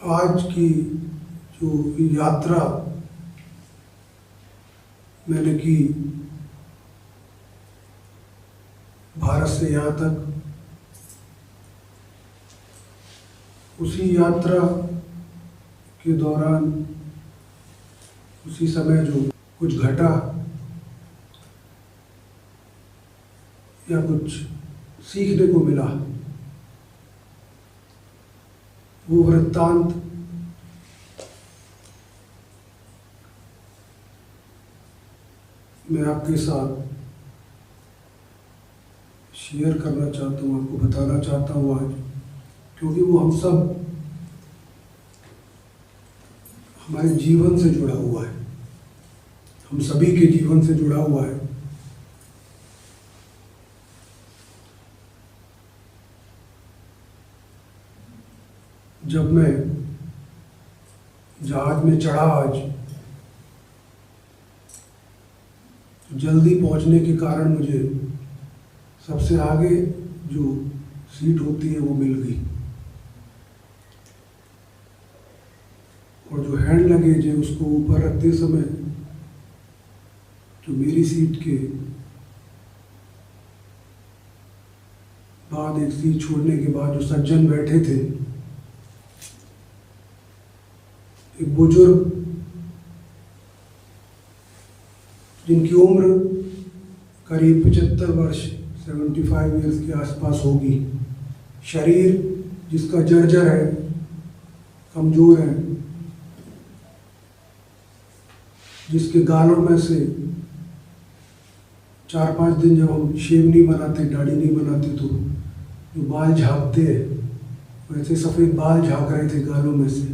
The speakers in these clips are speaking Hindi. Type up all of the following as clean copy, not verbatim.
आज की जो यात्रा मैंने की भारत से यहाँ तक, उसी यात्रा के दौरान उसी समय जो कुछ घटा या कुछ सीखने को मिला, वो वृत्तांत मैं आपके साथ शेयर करना चाहता हूँ, आपको बताना चाहता हूँ आज, क्योंकि वो हम सब हमारे जीवन से जुड़ा हुआ है, हम सभी के जीवन से जुड़ा हुआ है। जब मैं जहाज में चढ़ा आज, जल्दी पहुंचने के कारण मुझे सबसे आगे जो सीट होती है वो मिल गई, और जो हैंड लगेज है उसको ऊपर रखते समय जो मेरी सीट के बाद एक सीट छोड़ने के बाद जो सज्जन बैठे थे, एक बुजुर्ग जिनकी उम्र करीब 75 वर्ष 75 ईयर्स के आसपास होगी, शरीर जिसका जर्जर है, कमज़ोर है, जिसके गालों में से 4-5 दिन जब हम शेव नहीं बनाते, दाढ़ी नहीं बनाते, तो जो बाल झाँकते हैं वैसे सफ़ेद बाल झाँक रहे थे गालों में से।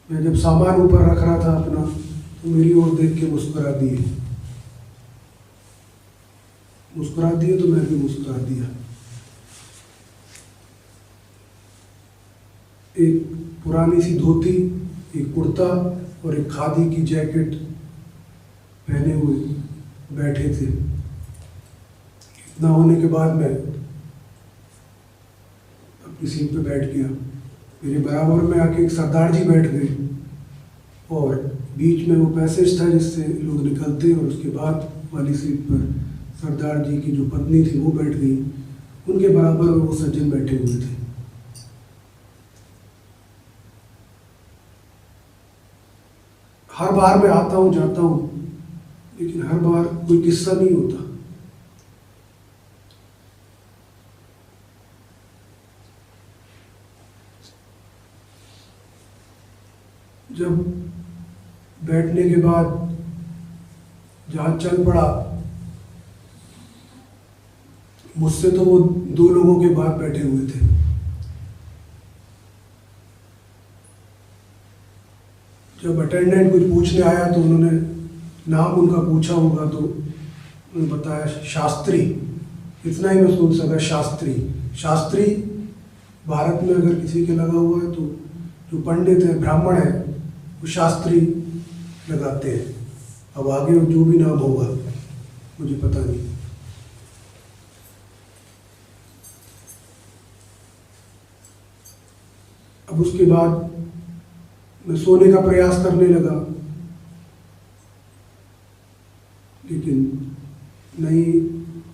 मैं जब सामान ऊपर रख रहा था अपना, तो मेरी ओर देख के मुस्कुरा दिए, तो मैं भी मुस्कुरा दिया। एक पुरानी सी धोती, एक कुर्ता और एक खादी की जैकेट पहने हुए बैठे थे। इतना होने के बाद मैं अपनी सीट पे बैठ गया। मेरे बराबर में आके एक सरदार जी बैठ गए, और बीच में वो पैसेज था जिससे लोग निकलते, और उसके बाद वाली सीट पर सरदार जी की जो पत्नी थी वो बैठ गई, उनके बराबर वो सज्जन बैठे हुए थे। हर बार मैं आता हूँ जाता हूँ, लेकिन हर बार कोई किस्सा नहीं होता। जब बैठने के बाद जहाज चल पड़ा, मुझसे तो वो 2 लोगों के बाद बैठे हुए थे। जब अटेंडेंट कुछ पूछने आया तो उन्होंने नाम उनका पूछा होगा, तो उन्होंने बताया शास्त्री। इतना ही मैं सोच सका, शास्त्री भारत में अगर किसी के लगा हुआ है तो जो पंडित है, ब्राह्मण है, वो शास्त्री लगाते हैं। अब आगे जो भी नाम होगा मुझे पता नहीं। अब उसके बाद मैं सोने का प्रयास करने लगा, लेकिन नहीं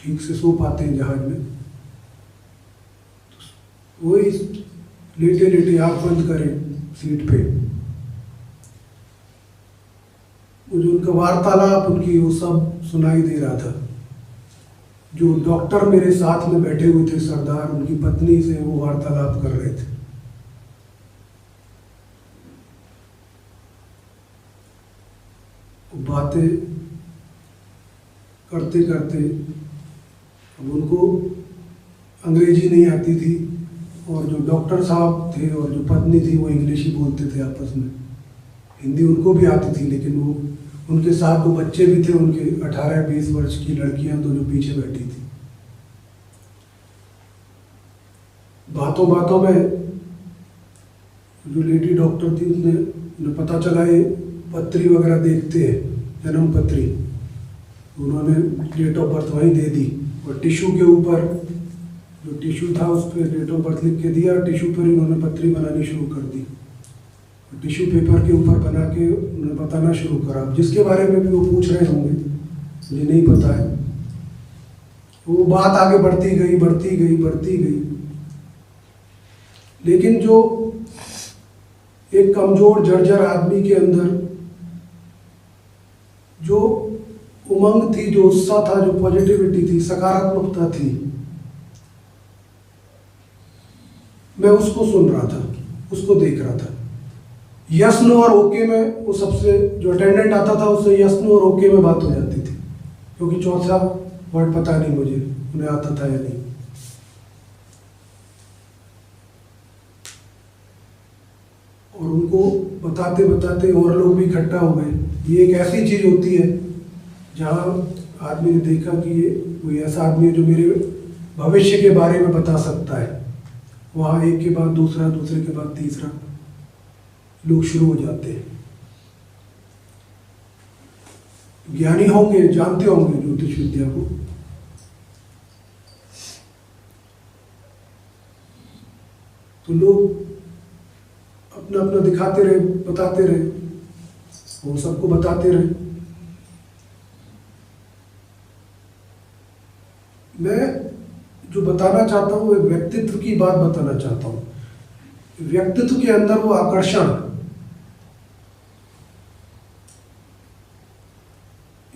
ठीक से सो पाते हैं जहाज में। तो वही लेटे लेटे आँख बंद करें सीट पे, मुझे उनका वार्तालाप, उनकी वो सब सुनाई दे रहा था। जो डॉक्टर मेरे साथ में बैठे हुए थे, सरदार, उनकी पत्नी से वो वार्तालाप कर रहे थे। बातें करते करते, अब उनको अंग्रेजी नहीं आती थी, और जो डॉक्टर साहब थे और जो पत्नी थी वो इंग्लिश ही बोलते थे आपस में। हिंदी उनको भी आती थी, लेकिन वो उनके साथ 2 बच्चे भी थे, उनके 18-20 वर्ष की लड़कियां, तो जो पीछे बैठी थी। बातों बातों में जो लेडी डॉक्टर थी उसने पता चला ये पत्री वगैरह देखते हैं, जन्म पत्री, उन्होंने डेट ऑफ बर्थ वहीं दे दी, और टिश्यू के ऊपर जो टिश्यू था उस पर डेट ऑफ बर्थ लिख के दिया, टिश्यू पर इन्होंने पत्री बनानी शुरू कर दी। टिश्यू पेपर के ऊपर बना के उन्हें बताना शुरू करा। जिसके बारे में भी वो पूछ रहे होंगे, मुझे नहीं पता है। वो बात आगे बढ़ती गई बढ़ती गई बढ़ती गई, लेकिन जो एक कमजोर जर्जर आदमी के अंदर जो उमंग थी, जो उत्साह था, जो पॉजिटिविटी थी, सकारात्मकता थी, मैं उसको सुन रहा था, उसको देख रहा था। यस नो और ओके में वो सबसे, जो अटेंडेंट आता था उससे यस नो और ओके में बात हो जाती थी, क्योंकि चौथा वर्ड पता नहीं मुझे उन्हें आता था या नहीं। और उनको बताते बताते और लोग भी इकट्ठा हो गए। ये एक ऐसी चीज होती है जहाँ आदमी ने देखा कि ये कोई ऐसा आदमी है जो मेरे भविष्य के बारे में बता सकता है। वहाँ एक के बाद दूसरा, दूसरे के बाद तीसरा लोग शुरू हो जाते हैं। ज्ञानी होंगे, जानते होंगे ज्योतिष विद्या को। तो लोग अपना अपना दिखाते रहे, बताते रहे, वो सबको बताते रहे। मैं जो बताना चाहता हूँ, एक व्यक्तित्व की बात बताना चाहता हूँ। व्यक्तित्व के अंदर वो आकर्षण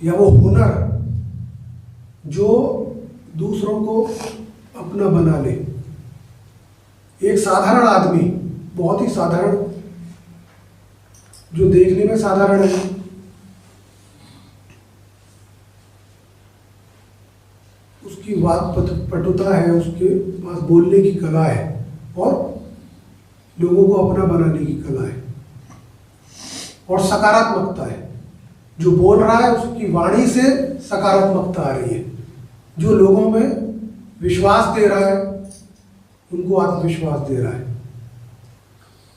या वो हुनर जो दूसरों को अपना बना ले। एक साधारण आदमी, बहुत ही साधारण, जो देखने में साधारण है, उसकी वाक पटुता है, उसके पास बोलने की कला है और लोगों को अपना बनाने की कला है और सकारात्मकता है। जो बोल रहा है उसकी वाणी से सकारात्मकता आ रही है, जो लोगों में विश्वास दे रहा है, उनको आत्मविश्वास दे रहा है,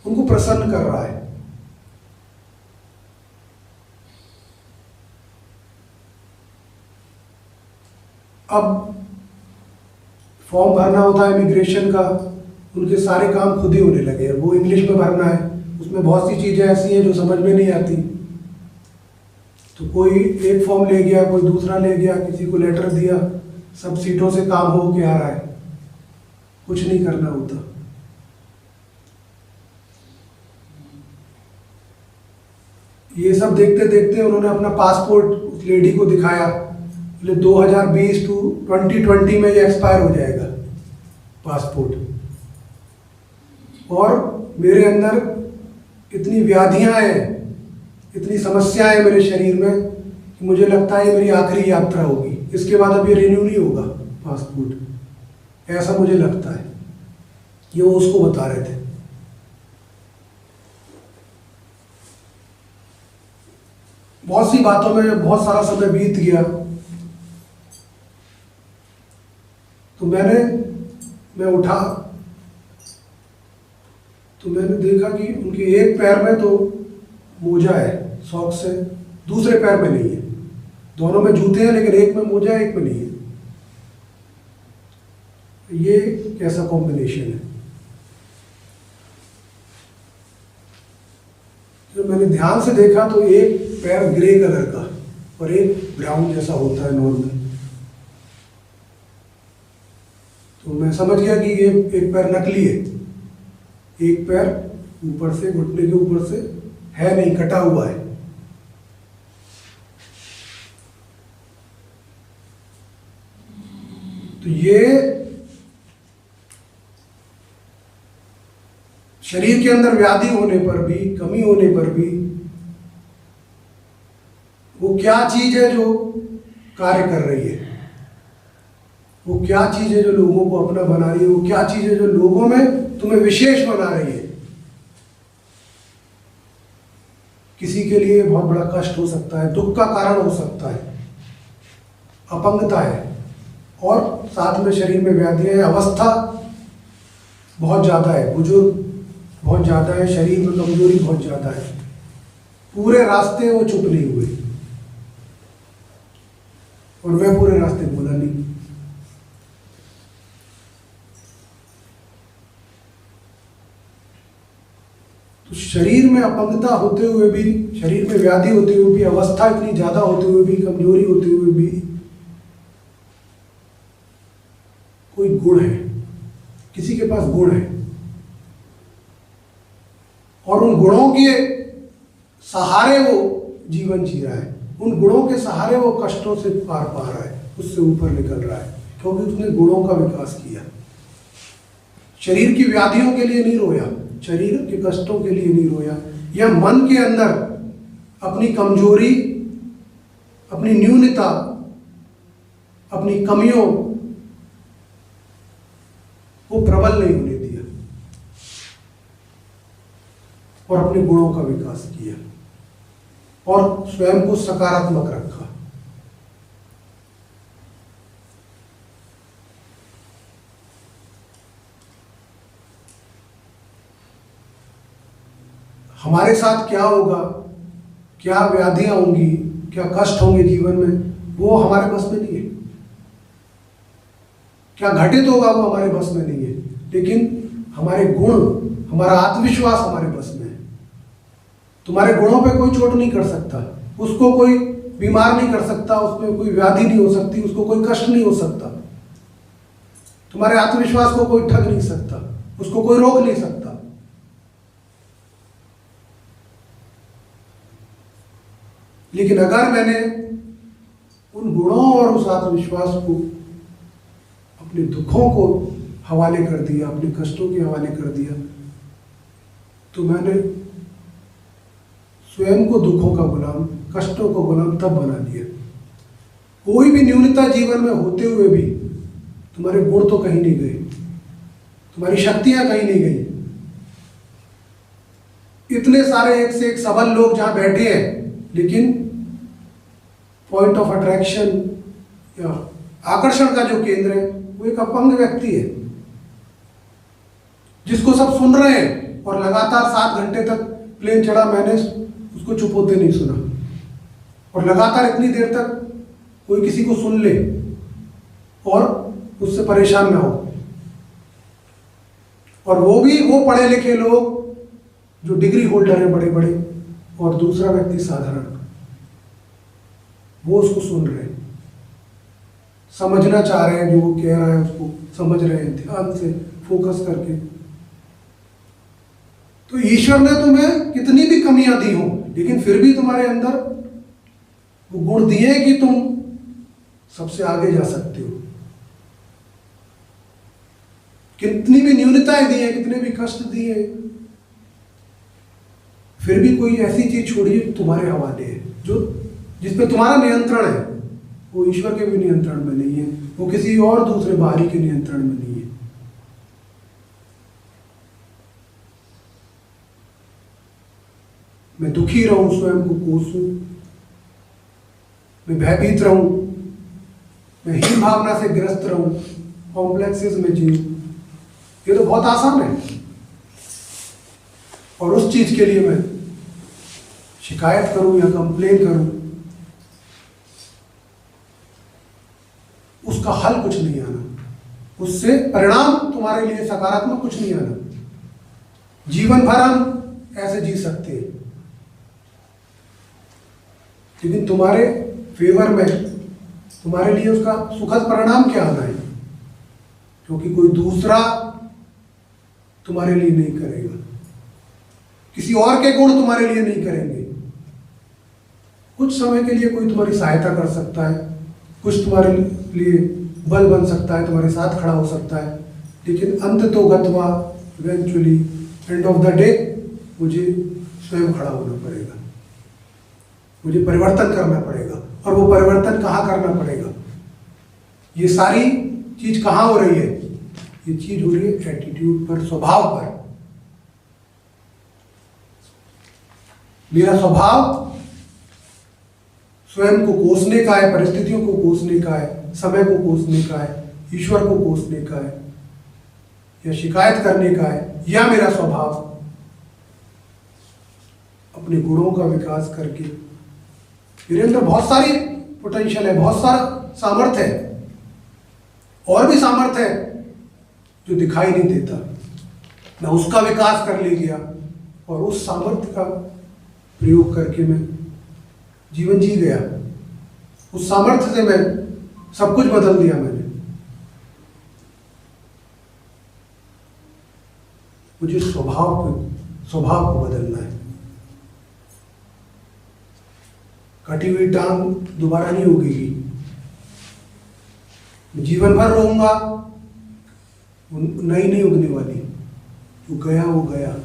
उनको प्रसन्न कर रहा है। अब फॉर्म भरना होता है इमिग्रेशन का, उनके सारे काम खुद ही होने लगे। वो इंग्लिश में भरना है, उसमें बहुत सी चीज़ें ऐसी हैं जो समझ में नहीं आती। तो कोई एक फॉर्म ले गया, कोई दूसरा ले गया, किसी को लेटर दिया, सब सीटों से काम हो के आ रहा है, कुछ नहीं करना होता। ये सब देखते देखते उन्होंने अपना पासपोर्ट उस लेडी को दिखाया। बोले 2020 टू 2020 में ये एक्सपायर हो जाएगा पासपोर्ट। और मेरे अंदर इतनी व्याधियां हैं, इतनी समस्याएं मेरे शरीर में कि मुझे लगता है ये मेरी आखिरी यात्रा होगी, इसके बाद अब ये रिन्यू नहीं होगा पासपोर्ट, ऐसा मुझे लगता है। ये वो उसको बता रहे थे। बहुत सी बातों में बहुत सारा समय बीत गया। तो मैं उठा तो मैंने देखा कि उनके एक पैर में तो मोजा है, सॉक्स है, दूसरे पैर में नहीं है। दोनों में जूते हैं लेकिन एक में मोजा है, एक में नहीं है। ये कैसा कॉम्बिनेशन है? जब मैंने ध्यान से देखा तो एक पैर ग्रे कलर का और एक ब्राउन जैसा होता है नॉर्मल। तो मैं समझ गया कि ये एक पैर नकली है, एक पैर ऊपर से, घुटने के ऊपर से है नहीं, कटा हुआ है। तो ये शरीर के अंदर व्याधि होने पर भी, कमी होने पर भी, वो क्या चीज है जो कार्य कर रही है, वो क्या चीज है जो लोगों को अपना बना रही है, वो क्या चीज है जो लोगों में तुम्हें विशेष बना रही है। किसी के लिए बहुत बड़ा कष्ट हो सकता है, दुख का कारण हो सकता है, अपंगता है, और साथ में शरीर में व्याधियां, अवस्था बहुत ज़्यादा है, बुजुर्ग बहुत ज़्यादा है, शरीर में कमजोरी बहुत ज़्यादा है। पूरे रास्ते वो चुप नहीं हुए और मैं पूरे रास्ते बोला नहीं। तो शरीर में अपंगता होते हुए भी, शरीर में व्याधि होते हुए भी, अवस्था इतनी ज्यादा होते हुए भी, कमजोरी होते हुए भी कोई गुण है, किसी के पास गुण है और उन गुणों के सहारे वो जीवन जी रहा है, उन गुणों के सहारे वो कष्टों से पार पा रहा है, उससे ऊपर निकल रहा है, क्योंकि उसने गुणों का विकास किया। शरीर की व्याधियों के लिए नहीं रोया, शरीर के कष्टों के लिए नहीं रोया, या मन के अंदर अपनी कमजोरी, अपनी न्यूनता, अपनी कमियों को प्रबल नहीं होने दिया और अपने गुणों का विकास किया और स्वयं को सकारात्मक रखा। हमारे साथ क्या होगा, क्या व्याधियां होंगी, क्या कष्ट होंगे जीवन में, वो हमारे बस में नहीं है। क्या घटित होगा वो हमारे बस में नहीं है, लेकिन हमारे गुण, हमारा आत्मविश्वास हमारे बस में है। तुम्हारे गुणों पे कोई चोट नहीं कर सकता, उसको कोई बीमार नहीं कर सकता, उसमें कोई व्याधि नहीं हो सकती, उसको कोई कष्ट नहीं हो सकता। तुम्हारे आत्मविश्वास को कोई ठग नहीं सकता, उसको कोई रोक नहीं सकता। लेकिन अगर मैंने उन गुणों और उस आत्मविश्वास को अपने दुखों को हवाले कर दिया, अपने कष्टों के हवाले कर दिया, तो मैंने स्वयं को दुखों का गुलाम, कष्टों को गुलाम तब बना दिया। कोई भी न्यूनता जीवन में होते हुए भी तुम्हारे गुण तो कहीं नहीं गए, तुम्हारी शक्तियां कहीं नहीं गई। इतने सारे एक से एक सबल लोग जहां बैठे हैं, लेकिन पॉइंट ऑफ अट्रैक्शन या आकर्षण का जो केंद्र है वो एक अपंग व्यक्ति है, जिसको सब सुन रहे हैं और लगातार 7 घंटे तक प्लेन चढ़ा, मैंने उसको चुप होते नहीं सुना, और लगातार इतनी देर तक कोई किसी को सुन ले और उससे परेशान ना हो। और वो भी वो पढ़े लिखे लोग जो डिग्री होल्डर है बड़े बड़े, और दूसरा व्यक्ति साधारण, वो उसको सुन रहे हैं, समझना चाह रहे हैं, जो वो कह रहा है उसको समझ रहे हैं ध्यान से फोकस करके। तो ईश्वर ने तुम्हें कितनी भी कमियां दी हो, लेकिन फिर भी तुम्हारे अंदर वो गुण दिए कि तुम सबसे आगे जा सकते हो। कितनी भी न्यूनताएं दी है, कितने भी कष्ट दिए, फिर भी कोई ऐसी चीज छोड़िए तुम्हारे हवाले है जो जिसपे तुम्हारा नियंत्रण है। वो ईश्वर के भी नियंत्रण में नहीं है, वो किसी और दूसरे बाहरी के नियंत्रण में नहीं है। मैं दुखी रहूं, स्वयं को कोसूं, मैं भयभीत रहूं, मैं हीन भावना से ग्रस्त रहूं, कॉम्प्लेक्सेस में जीऊं, ये तो बहुत आसान है। और उस चीज के लिए मैं शिकायत करूं या कंप्लेन करूं, उसका हल कुछ नहीं आना, उससे परिणाम तुम्हारे लिए सकारात्मक कुछ नहीं आना। जीवन भर हम ऐसे जी सकते हैं, लेकिन तुम्हारे फेवर में, तुम्हारे लिए उसका सुखद परिणाम क्या आना है, क्योंकि कोई दूसरा तुम्हारे लिए नहीं करेगा, किसी और के गुण तुम्हारे लिए नहीं करेंगे। कुछ समय के लिए कोई तुम्हारी सहायता कर सकता है, कुछ तुम्हारे लिए बल बन सकता है, तुम्हारे साथ खड़ा हो सकता है, लेकिन अंत तो गत्वा eventually end of the day मुझे स्वयं खड़ा होना पड़ेगा, मुझे परिवर्तन करना पड़ेगा। और वो परिवर्तन कहाँ करना पड़ेगा? ये सारी चीज कहाँ हो रही है? ये चीज हो रही है एटीट्यूड पर, स्वभाव पर। मेरा स्वभाव स्वयं को कोसने का है, परिस्थितियों को कोसने का है, समय को कोसने का है, ईश्वर को कोसने का है, या शिकायत करने का है, या मेरा स्वभाव अपने गुणों का विकास करके, मेरे अंदर बहुत सारी पोटेंशियल है, बहुत सारा सामर्थ्य है, और भी सामर्थ्य है जो दिखाई नहीं देता, मैं उसका विकास कर ले गया और उस सामर्थ्य का प्रयोग करके मैं जीवन जी गया। उस सामर्थ्य से मैं सब कुछ बदल दिया मैंने। मुझे स्वभाव को बदलना है। कटी हुई टांग दोबारा नहीं उगेगी। जीवन भर रहूंगा, नई नहीं उगने वाली। जो गया वो गया।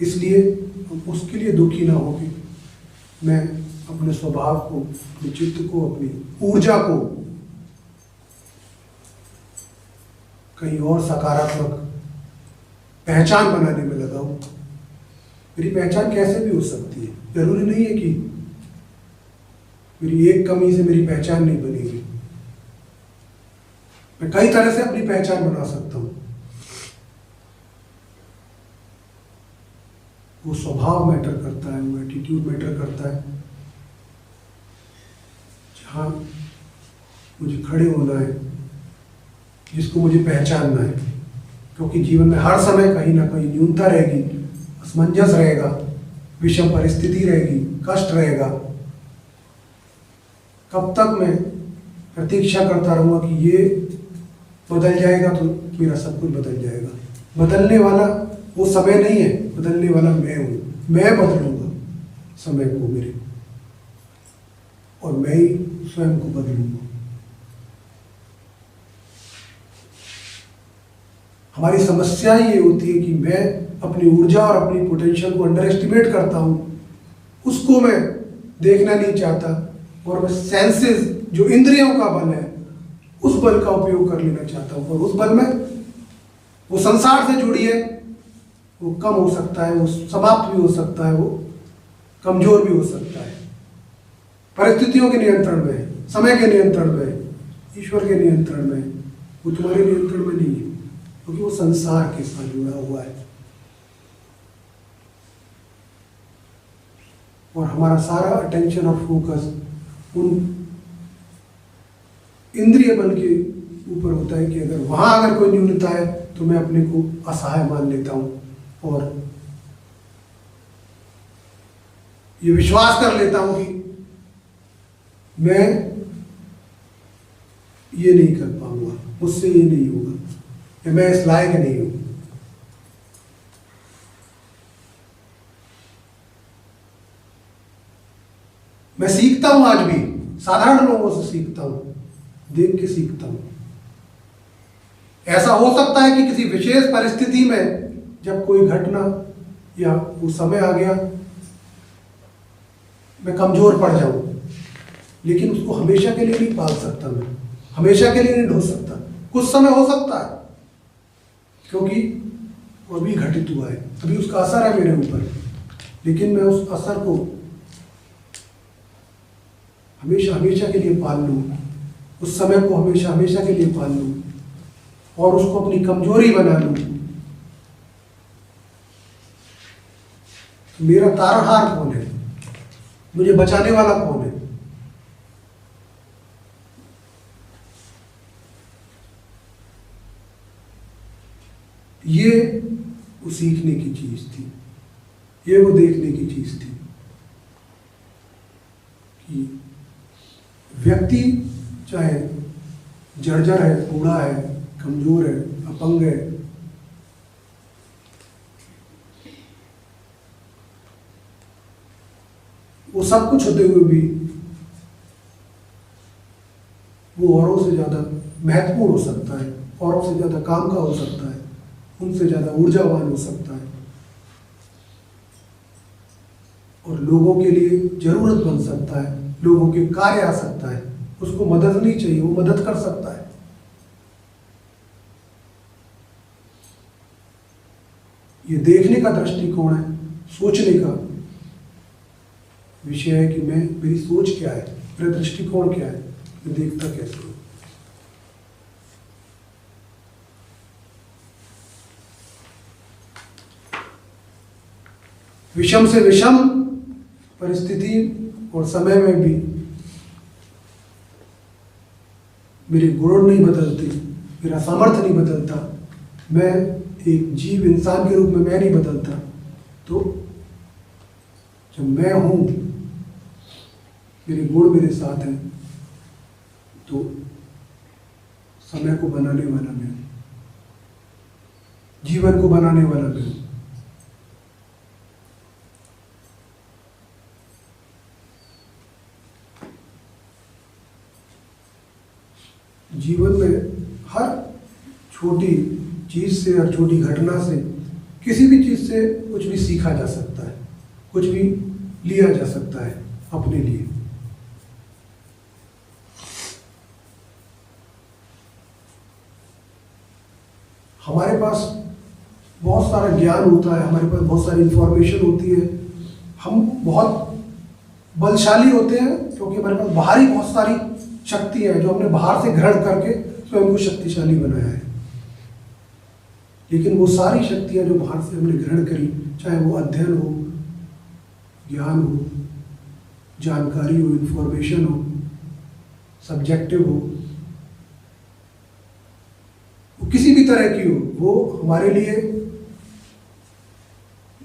इसलिए उसके लिए दुखी ना होके मैं अपने स्वभाव को, अपने चित्त को, अपनी ऊर्जा को कहीं और सकारात्मक पहचान बनाने में लगाऊं। मेरी पहचान कैसे भी हो सकती है। जरूरी नहीं है कि मेरी एक कमी से मेरी पहचान नहीं बनेगी। मैं कई तरह से अपनी पहचान बना सकता हूं। वो स्वभाव मैटर करता है, वो एटीट्यूड मैटर करता है। जहां मुझे खड़े होना है, जिसको मुझे पहचानना है, क्योंकि जीवन में हर समय कहीं ना कहीं न्यूनता रहेगी, असमंजस रहेगा, विषम परिस्थिति रहेगी, कष्ट रहेगा। कब तक मैं प्रतीक्षा करता रहूंगा कि ये बदल जाएगा तो मेरा सब कुछ बदल जाएगा। बदलने वाला वो समय नहीं है, बदलने वाला मैं हूं। मैं बदलूंगा समय को मेरे, और मैं ही स्वयं को बदलूंगा। हमारी समस्या ये होती है कि मैं अपनी ऊर्जा और अपनी पोटेंशियल को अंडर एस्टिमेट करता हूं। उसको मैं देखना नहीं चाहता, और मैं सेंसेस, जो इंद्रियों का बल है, उस बल का उपयोग कर लेना चाहता हूं। और उस बल में वो संसार से जुड़ी है, वो कम हो सकता है, वो समाप्त भी हो सकता है, वो कमजोर भी हो सकता है। परिस्थितियों के नियंत्रण में है, समय के नियंत्रण में है, ईश्वर के नियंत्रण में है। वो तुम्हारे नियंत्रण में नहीं है, क्योंकि वो संसार के साथ जुड़ा हुआ है। और हमारा सारा अटेंशन और फोकस उन इंद्रिय बल के ऊपर होता है कि वहां अगर कोई न्यूनता है तो मैं अपने को असहाय मान लेता हूं, और ये विश्वास कर लेता हूं कि मैं ये नहीं कर पाऊंगा, मुझसे ये नहीं होगा, या मैं इस लायक नहीं हूं। मैं सीखता हूं, आज भी साधारण लोगों से सीखता हूं, देख के सीखता हूं। ऐसा हो सकता है कि किसी विशेष परिस्थिति में जब कोई घटना या वो समय आ गया, मैं कमजोर पड़ जाऊं, लेकिन उसको हमेशा के लिए नहीं पाल सकता, मैं हमेशा के लिए नहीं ढो सकता। कुछ समय हो सकता है, क्योंकि वो अभी घटित हुआ है, अभी उसका असर है मेरे ऊपर, लेकिन मैं उस असर को हमेशा हमेशा के लिए पाल लूं, उस समय को हमेशा हमेशा के लिए पाल लूं, और उसको अपनी कमजोरी बना लूं। तो मेरा तारणहार कौन है, मुझे बचाने वाला कौन है? ये वो सीखने की चीज थी, ये वो देखने की चीज थी कि व्यक्ति चाहे जर्जर है, बूढ़ा है, कमजोर है, अपंग है, वो सब कुछ होते हुए भी वो औरों से ज्यादा महत्वपूर्ण हो सकता है, औरों से ज्यादा काम का हो सकता है, उनसे ज्यादा ऊर्जावान हो सकता है, और लोगों के लिए जरूरत बन सकता है, लोगों के कार्य आ सकता है। उसको मदद नहीं चाहिए, वो मदद कर सकता है। ये देखने का दृष्टिकोण है, सोचने का विषय है कि मेरी सोच क्या है, मेरा दृष्टिकोण क्या है, मैं देखता कैसे हूं। विषम से विषम परिस्थिति और समय में भी मेरे गुण नहीं बदलते, मेरा सामर्थ्य नहीं बदलता, मैं एक जीव इंसान के रूप में मैं नहीं बदलता, तो जब मैं हूँ, मेरे गुण मेरे साथ हैं, तो समय को बनाने वाला मैं हूँ, जीवन को बनाने वाला मैं हूँ। जीवन में हर छोटी चीज से, हर छोटी घटना से, किसी भी चीज से कुछ भी सीखा जा सकता है, कुछ भी लिया जा सकता है अपने लिए। हमारे पास बहुत सारा ज्ञान होता है, हमारे पास बहुत सारी इंफॉर्मेशन होती है, हम बहुत बलशाली होते हैं क्योंकि हमारे पास बाहरी बहुत सारी शक्ति है जो हमने बाहर से ग्रहण करके स्वयं को शक्तिशाली बनाया है। लेकिन वो सारी शक्तियां जो बाहर से हमने ग्रहण करी, चाहे वो अध्ययन हो, ज्ञान हो, जानकारी हो, इंफॉर्मेशन हो, सब्जेक्टिव हो, वो किसी भी तरह की हो, वो हमारे लिए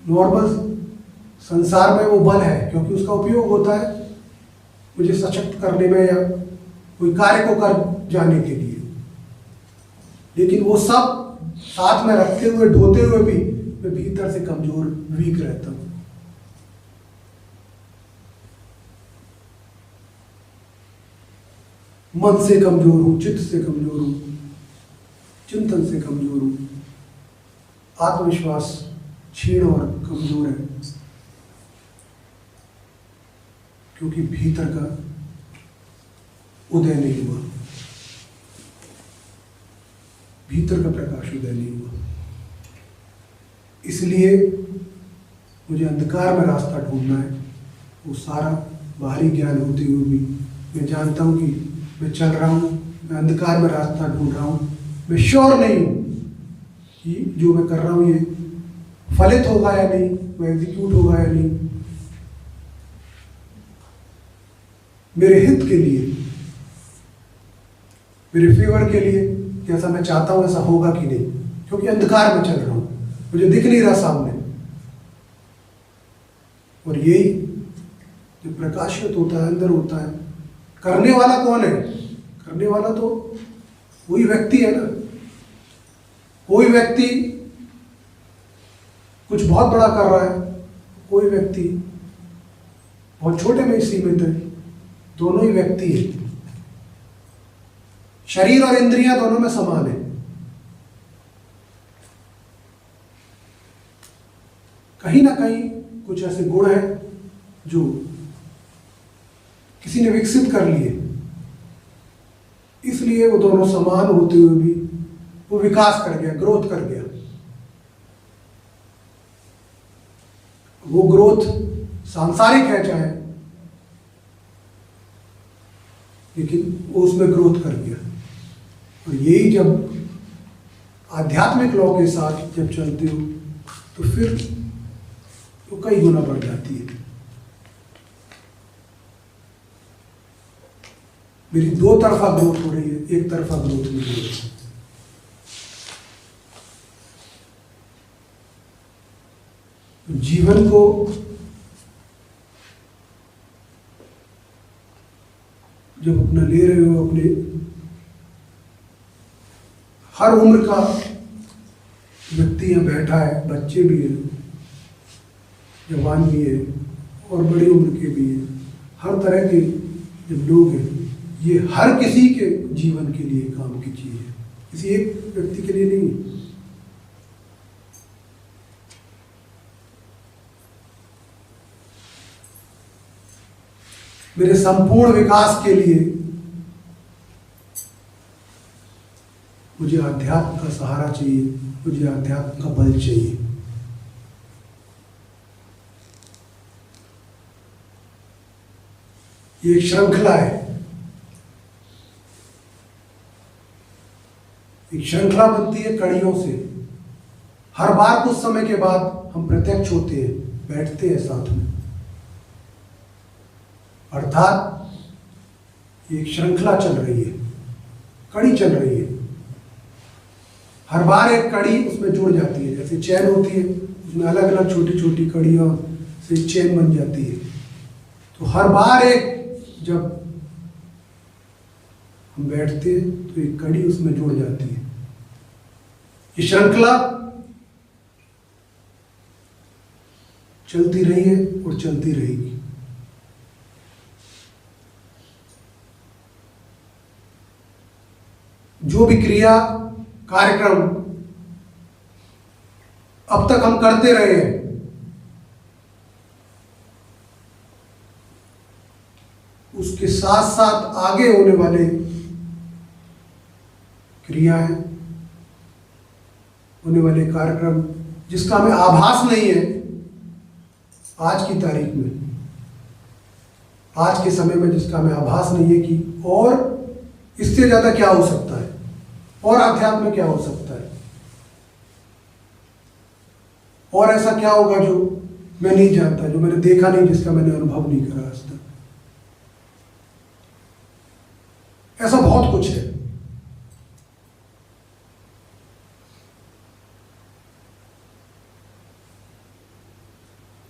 नॉर्मल संसार में वो बल है, क्योंकि उसका उपयोग होता है मुझे सशक्त करने में या कोई कार्य को कर जाने के लिए। लेकिन वो सब साथ में रखते हुए, ढोते हुए भी मैं भीतर से कमजोर, वीक रहता हूं। मन से कमजोर हूं, चित्त से कमजोर हूं, चिंतन से कमजोर हूं, आत्मविश्वास क्षीण और कमजोर है, क्योंकि भीतर का उदय नहीं हुआ, भीतर का प्रकाश उदय नहीं हुआ। इसलिए मुझे अंधकार में रास्ता ढूंढना है। वो सारा बाहरी ज्ञान होते हुए भी मैं जानता हूं कि मैं चल रहा हूं, मैं अंधकार में रास्ता ढूंढ रहा हूं। मैं श्योर नहीं हूं कि जो मैं कर रहा हूं ये फलित होगा या नहीं, वो एग्जीक्यूट होगा या नहीं, मेरे हित के लिए, मेरे फेवर के लिए, जैसा मैं चाहता हूं ऐसा होगा कि नहीं, क्योंकि अंधकार में चल रहा हूं, मुझे दिख नहीं रहा सामने। और यही जो प्रकाशित होता है, अंदर होता है, करने वाला कौन है? करने वाला तो वही व्यक्ति है ना। कोई व्यक्ति कुछ बहुत बड़ा कर रहा है, कोई व्यक्ति बहुत छोटे में सीमित है, दोनों ही व्यक्ति है। शरीर और इंद्रियां दोनों में समान है। कहीं ना कहीं कुछ ऐसे गुण हैं जो किसी ने विकसित कर लिए, इसलिए वो दोनों समान होते हुए भी वो विकास कर गया, ग्रोथ कर गया। वो ग्रोथ सांसारिक है चाहे, लेकिन वो उसमें ग्रोथ कर गया। और यही जब आध्यात्मिक लॉ के साथ जब चलते हो तो फिर वो कई गुना बढ़ जाती है। मेरी दो तरफा ग्रोथ हो रही है, एक तरफा ग्रोथ नहीं हो रही है। जीवन को जब अपना ले रहे हो, अपने हर उम्र का व्यक्ति यहाँ बैठा है, बच्चे भी हैं, जवान भी है और बड़ी उम्र के भी हैं, हर तरह के जब लोग हैं, ये हर किसी के जीवन के लिए काम की चीज है, किसी एक व्यक्ति के लिए नहीं। मेरे संपूर्ण विकास के लिए मुझे आध्यात्म का सहारा चाहिए, मुझे आध्यात्म का बल चाहिए। ये एक श्रृंखला है, एक श्रृंखला बनती है कड़ियों से। हर बार कुछ समय के बाद हम प्रत्यक्ष होते हैं, बैठते हैं साथ में, अर्थात एक श्रृंखला चल रही है, कड़ी चल रही है। हर बार एक कड़ी उसमें जुड़ जाती है, जैसे चैन होती है उसमें अलग अलग छोटी छोटी कड़ियों से चेन बन जाती है। तो हर बार एक जब हम बैठते हैं तो एक कड़ी उसमें जुड़ जाती है। ये श्रृंखला चलती रही है और चलती रहेगी। जो भी क्रिया कार्यक्रम अब तक हम करते रहे हैं, उसके साथ साथ आगे होने वाले क्रियाएं, होने वाले कार्यक्रम जिसका हमें आभास नहीं है आज की तारीख में, आज के समय में, जिसका हमें आभास नहीं है कि और इससे ज्यादा क्या हो सकता है और अध्यात्म में क्या हो सकता है और ऐसा क्या होगा जो मैं नहीं जानता, जो मैंने देखा नहीं, जिसका मैंने अनुभव नहीं करा आज तक। ऐसा बहुत कुछ है।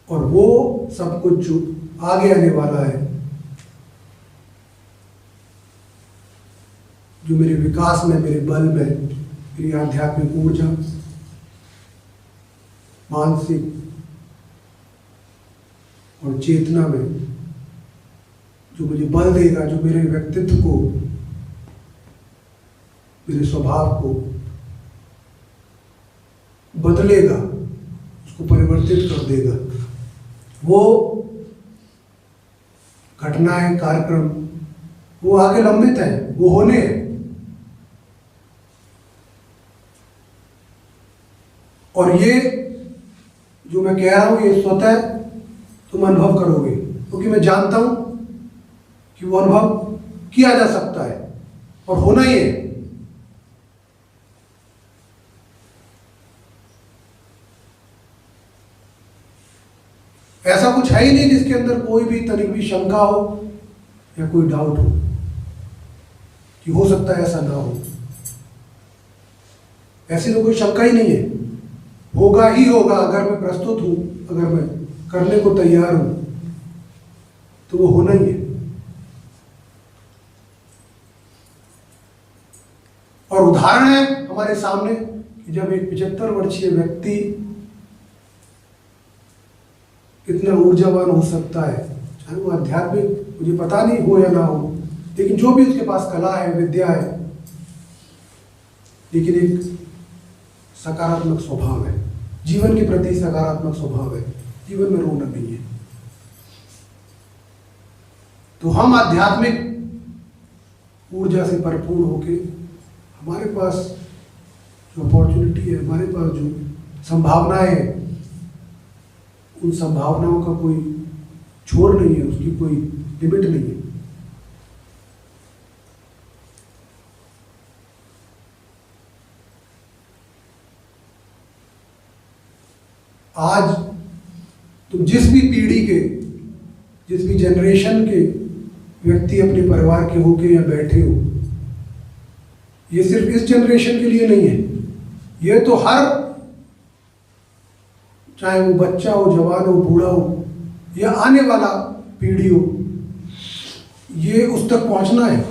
और वो सब कुछ जो आगे आने वाला है, जो मेरे विकास में, मेरे बल में, मेरी आध्यात्मिक ऊर्जा, मानसिक और चेतना में जो मुझे बल देगा, जो मेरे व्यक्तित्व को, मेरे स्वभाव को बदलेगा, उसको परिवर्तित कर देगा, वो घटनाएं, कार्यक्रम वो आगे लंबित है, वो होने हैं। और ये जो मैं कह रहा हूं ये स्वतः तुम अनुभव करोगे, क्योंकि मैं जानता हूं कि वो अनुभव किया जा सकता है और होना ही है। ऐसा कुछ है ही नहीं जिसके अंदर कोई भी तनिक भी शंका हो या कोई डाउट हो कि हो सकता है ऐसा ना हो। ऐसी तो कोई शंका ही नहीं है, होगा ही होगा। अगर मैं प्रस्तुत हूं, अगर मैं करने को तैयार हूं, तो वो होना ही है। और उदाहरण है हमारे सामने कि जब एक 75 वर्षीय व्यक्ति कितना ऊर्जावान हो सकता है, चाहे वो आध्यात्मिक, मुझे पता नहीं हो या ना हो, लेकिन जो भी उसके पास कला है, विद्या है, लेकिन एक सकारात्मक स्वभाव है, जीवन के प्रति सकारात्मक स्वभाव है, जीवन में रोना नहीं है। तो हम आध्यात्मिक ऊर्जा से भरपूर होके, हमारे पास जो अपॉर्चुनिटी है, हमारे पास जो संभावनाएं हैं, उन संभावनाओं का कोई छोर नहीं है, उसकी कोई लिमिट नहीं है। आज तुम जिस भी पीढ़ी के, जिस भी जनरेशन के व्यक्ति अपने परिवार के होके या बैठे हो, ये सिर्फ इस जनरेशन के लिए नहीं है, ये तो हर, चाहे वो बच्चा हो, जवान हो, बूढ़ा हो या आने वाला पीढ़ी हो, ये उस तक पहुंचना है।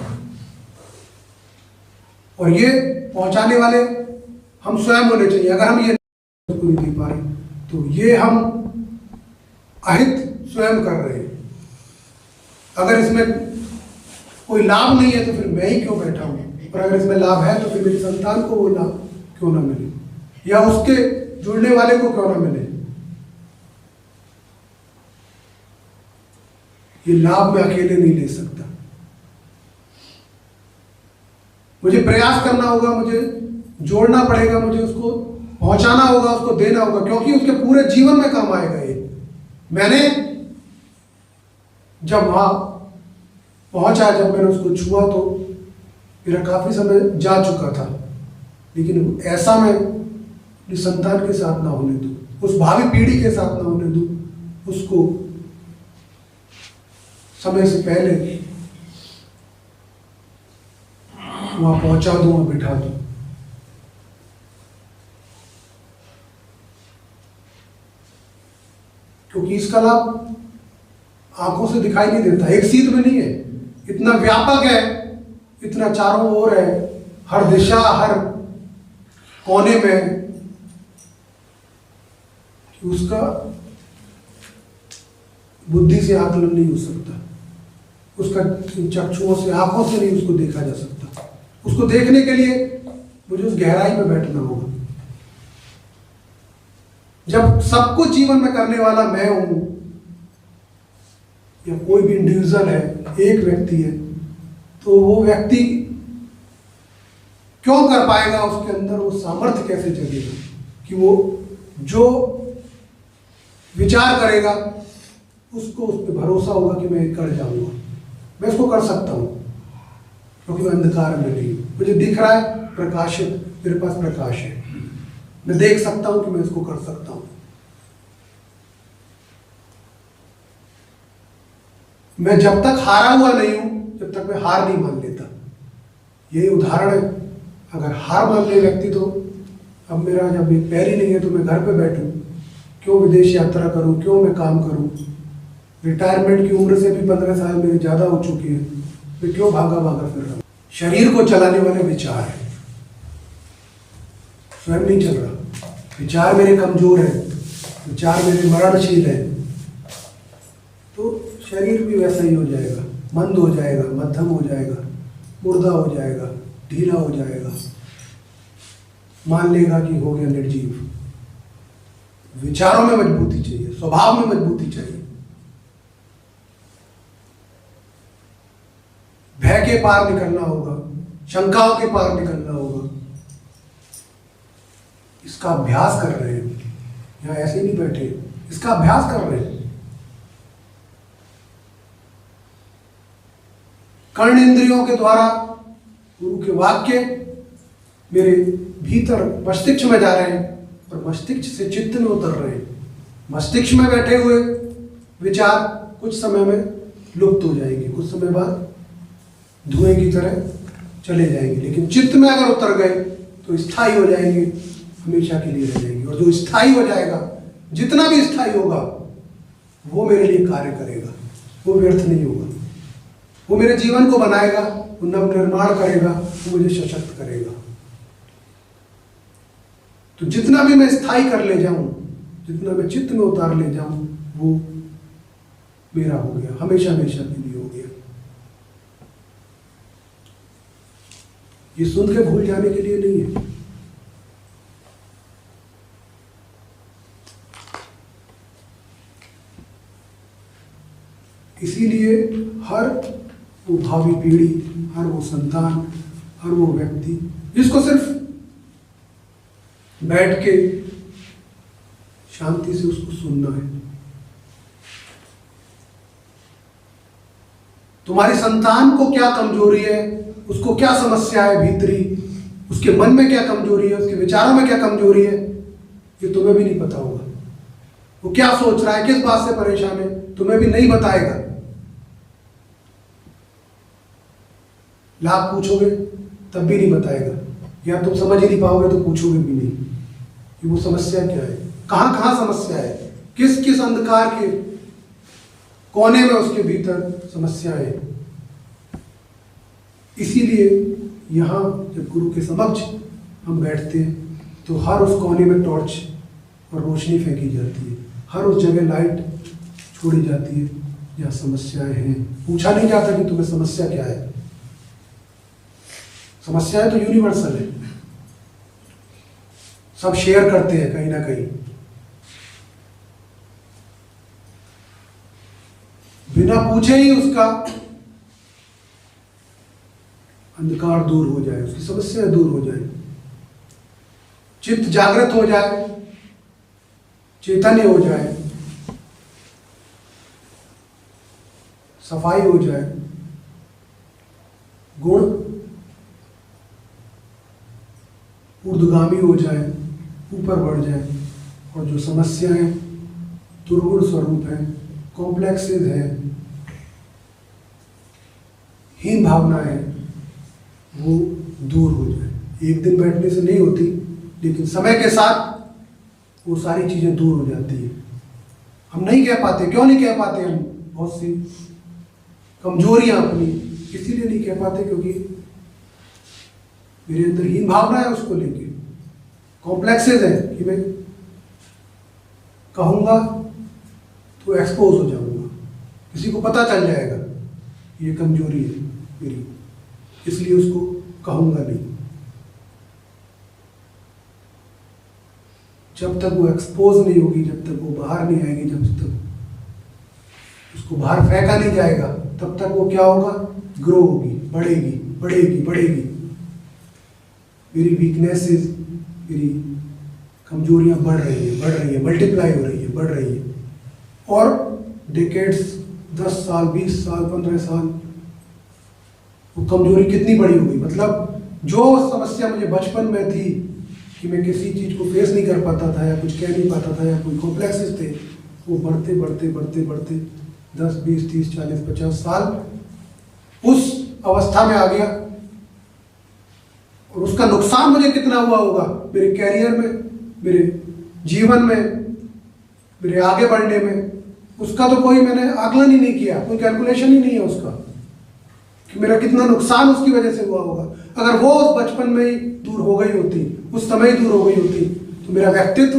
और ये पहुंचाने वाले हम स्वयं होने चाहिए। अगर हम ये उसको नहीं दे पा रहे तो ये हम अहित स्वयं कर रहे हैं। अगर इसमें कोई लाभ नहीं है तो फिर मैं ही क्यों बैठा हूं, और अगर इसमें लाभ है तो फिर मेरी संतान को वो लाभ क्यों ना मिले, या उसके जुड़ने वाले को क्यों ना मिले। ये लाभ मैं अकेले नहीं ले सकता, मुझे प्रयास करना होगा, मुझे जोड़ना पड़ेगा, मुझे उसको पहुंचाना होगा, उसको देना होगा, क्योंकि उसके पूरे जीवन में काम आएगा ये। मैंने जब वहां पहुंचा, जब मैंने उसको छुआ तो मेरा काफी समय जा चुका था, लेकिन ऐसा मैं अपनी संतान के साथ ना होने दूं, उस भावी पीढ़ी के साथ ना होने दूं, उसको समय से पहले वहां पहुंचा दूं और बिठा दूं। क्योंकि इसका लाभ आंखों से दिखाई नहीं देता, एक सीध में नहीं है, इतना व्यापक है, इतना चारों ओर है, हर दिशा, हर कोने में, कि उसका बुद्धि से आकलन नहीं हो सकता, उसका चक्षुओं से, आंखों से नहीं उसको देखा जा सकता। उसको देखने के लिए मुझे उस गहराई में बैठना होगा। जब सब कुछ जीवन में करने वाला मैं हूं, या कोई भी इंडिविजुअल है, एक व्यक्ति है, तो वो व्यक्ति क्यों कर पाएगा? उसके अंदर वो सामर्थ्य कैसे जगेगा कि वो जो विचार करेगा उसको उस पर भरोसा होगा कि मैं कर जाऊंगा, मैं इसको कर सकता हूं, क्योंकि मैं अंधकार में नहीं हूं, मुझे दिख रहा है प्रकाशित, मेरे पास प्रकाश है, मैं देख सकता हूं कि मैं इसको कर सकता हूं। मैं जब तक हारा हुआ नहीं हूं, जब तक मैं हार नहीं मान लेता। यही उदाहरण है। अगर हार मान ले व्यक्ति तो अब मेरा जब एक पैर ही नहीं है तो मैं घर पे बैठूं, क्यों विदेश यात्रा करूं, क्यों मैं काम करूं? रिटायरमेंट की उम्र से भी 15 साल मेरे ज़्यादा हो चुकी है, मैं क्यों भागा भागा फिर रहा हूं? शरीर को चलाने वाले विचार है, स्वयं नहीं चल रहा। विचार मेरे कमजोर है, विचार मेरे मरणशील है, तो शरीर भी वैसा ही हो जाएगा, मंद हो जाएगा, मध्यम हो जाएगा, मुर्दा हो जाएगा, ढीला हो जाएगा, मान लेगा कि हो गया निर्जीव। विचारों में मजबूती चाहिए, स्वभाव में मजबूती चाहिए। भय के पार निकलना होगा, शंकाओं के पार निकलना होगा। इसका अभ्यास कर रहे हैं, यहां ऐसे नहीं बैठे, इसका अभ्यास कर रहे हैं। कर्ण इंद्रियों के द्वारा गुरु के वाक्य मेरे भीतर मस्तिष्क में जा रहे हैं और मस्तिष्क से चित्त में उतर रहे हैं। मस्तिष्क में बैठे हुए विचार कुछ समय में लुप्त हो जाएंगे, कुछ समय बाद धुएं की तरह चले जाएंगे, लेकिन चित्त में अगर उतर गए तो स्थायी हो जाएंगे, हमेशा के लिए रह जाएंगे। और जो स्थायी हो जाएगा, जितना भी स्थायी होगा, वो मेरे लिए कार्य करेगा, वो व्यर्थ नहीं होगा, वो मेरे जीवन को बनाएगा, वो नवनिर्माण करेगा, वो मुझे सशक्त करेगा। तो जितना भी मैं स्थायी कर ले जाऊं, जितना मैं चित्त में उतार ले जाऊं, वो मेरा हो गया, हमेशा हमेशा के लिए हो गया। ये सुन के भूल जाने के लिए नहीं है। इसीलिए हर वो भावी पीढ़ी, हर वो संतान, हर वो व्यक्ति जिसको सिर्फ बैठ के शांति से उसको सुनना है। तुम्हारी संतान को क्या कमजोरी है, उसको क्या समस्या है भीतरी, उसके मन में क्या कमजोरी है, उसके विचारों में क्या कमजोरी है, ये तुम्हें भी नहीं पता होगा। वो क्या सोच रहा है, किस बात से परेशान है, तुम्हें भी नहीं बताएगा। लाभ पूछोगे तब भी नहीं बताएगा, या तुम समझ ही नहीं पाओगे तो पूछोगे भी नहीं कि वो समस्या क्या है, कहाँ कहाँ समस्या है, किस किस अंधकार के कोने में उसके भीतर समस्या है। इसीलिए यहाँ जब गुरु के समक्ष हम बैठते हैं तो हर उस कोने में टॉर्च और रोशनी फेंकी जाती है, हर उस जगह लाइट छोड़ी जाती है जहाँ समस्याएं हैं। पूछा नहीं जाता कि तुम्हें समस्या क्या है। समस्याएं तो यूनिवर्सल है, सब शेयर करते हैं कहीं ना कहीं। बिना पूछे ही उसका अंधकार दूर हो जाए, उसकी समस्याएं दूर हो जाए, चित्त जागृत हो जाए, चैतन्य हो जाए, सफाई हो जाए, गुण ऊर्ध्वगामी हो जाए, ऊपर बढ़ जाए, और जो समस्याएं दुर्गुण स्वरूप है, कॉम्प्लेक्सेस है, हीन भावना है, वो दूर हो जाए। एक दिन बैठने से नहीं होती, लेकिन समय के साथ वो सारी चीजें दूर हो जाती है। हम नहीं कह पाते। क्यों नहीं कह पाते? हम बहुत सी कमजोरियां अपनी इसीलिए नहीं कह पाते क्योंकि मेरे अंदर हीन भावना है उसको लेके, कॉम्प्लेक्सेस है कि मैं कहूंगा तो एक्सपोज हो जाऊंगा, किसी को पता चल जाएगा ये कमजोरी है मेरी, इसलिए उसको कहूंगा नहीं। जब तक वो एक्सपोज नहीं होगी, जब तक वो बाहर नहीं आएगी, जब तक उसको बाहर फेंका नहीं जाएगा, तब तक वो क्या होगा? ग्रो होगी, बढ़ेगी बढ़ेगी बढ़ेगी। मेरी वीकनेसेस, मेरी कमजोरियां बढ़ रही है, मल्टीप्लाई हो रही है, बढ़ रही है। और डेकेड्स, 10 साल, 20 साल, 15 साल, वो कमजोरी कितनी बड़ी होगी? मतलब जो समस्या मुझे बचपन में थी कि मैं किसी चीज को फेस नहीं कर पाता था या कुछ कह नहीं पाता था या कोई कॉम्प्लेक्सेस थे, वो बढ़ते बढ़ते बढ़ते बढ़ते 10, 20, 30, 40, 50 साल उस अवस्था में आ गया। और उसका नुकसान मुझे कितना हुआ होगा मेरे कैरियर में, मेरे जीवन में, मेरे आगे बढ़ने में, उसका तो कोई मैंने आकलन ही नहीं किया, कोई कैलकुलेशन ही नहीं है उसका कि मेरा कितना नुकसान उसकी वजह से हुआ होगा। अगर वो उस बचपन में ही दूर हो गई होती, उस समय ही दूर हो गई होती, तो मेरा व्यक्तित्व,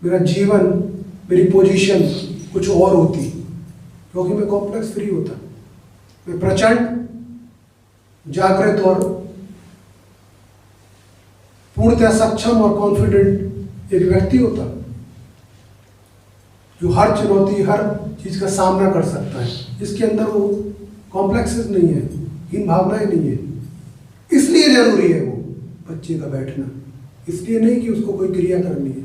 मेरा जीवन, मेरी पोजीशन कुछ और होती, क्योंकि मैं कॉम्प्लेक्स फ्री होता, मैं प्रचंड जागृत और पूर्णतः सक्षम और कॉन्फिडेंट एक व्यक्ति होता जो हर चुनौती, हर चीज का सामना कर सकता है, जिसके अंदर वो कॉम्प्लेक्सेस नहीं है, हीन भावनाएं नहीं है। इसलिए जरूरी है वो बच्चे का बैठना, इसलिए नहीं कि उसको कोई क्रिया करनी है,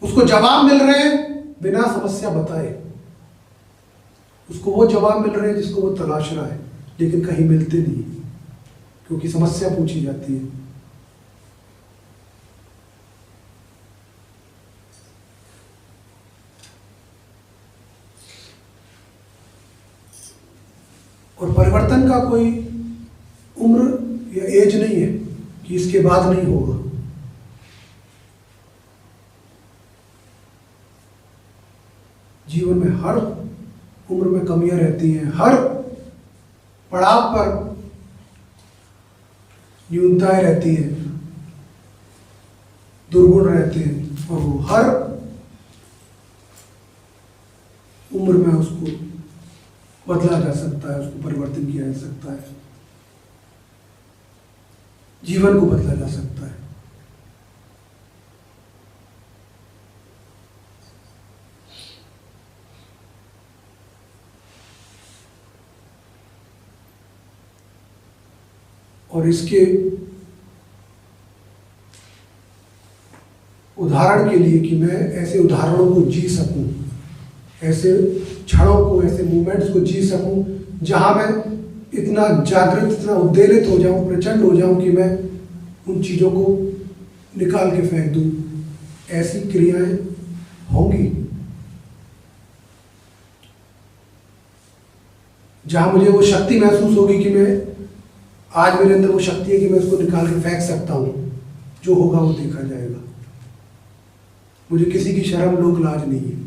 उसको जवाब मिल रहे हैं बिना समस्या बताए, उसको वो जवाब मिल रहे हैं जिसको वो तलाश रहा है, लेकिन कहीं मिलते नहीं क्योंकि समस्या पूछी जाती है। और परिवर्तन का कोई उम्र या एज नहीं है कि इसके बाद नहीं होगा। जीवन में हर उम्र में कमियां रहती हैं, हर पड़ाव पर न्यूनताएं रहती हैं, दुर्गुण रहते हैं, और वो हर उम्र में उसको बदला जा सकता है, उसको परिवर्तन किया जा सकता है, जीवन को बदला जा सकता है। और इसके उदाहरण के लिए कि मैं ऐसे उदाहरणों को जी सकूं, ऐसे क्षणों को, ऐसे मूवमेंट्स को जी सकूं जहां मैं इतना जागृत, इतना उद्वेलित हो जाऊं, प्रचंड हो जाऊं कि मैं उन चीजों को निकाल के फेंक दूं, ऐसी क्रियाएं होंगी जहां मुझे वो शक्ति महसूस होगी कि मैं, आज मेरे अंदर वो शक्ति है कि मैं उसको निकाल के फेंक सकता हूं, जो होगा वो देखा जाएगा। मुझे किसी की शर्म, लोक लाज नहीं है,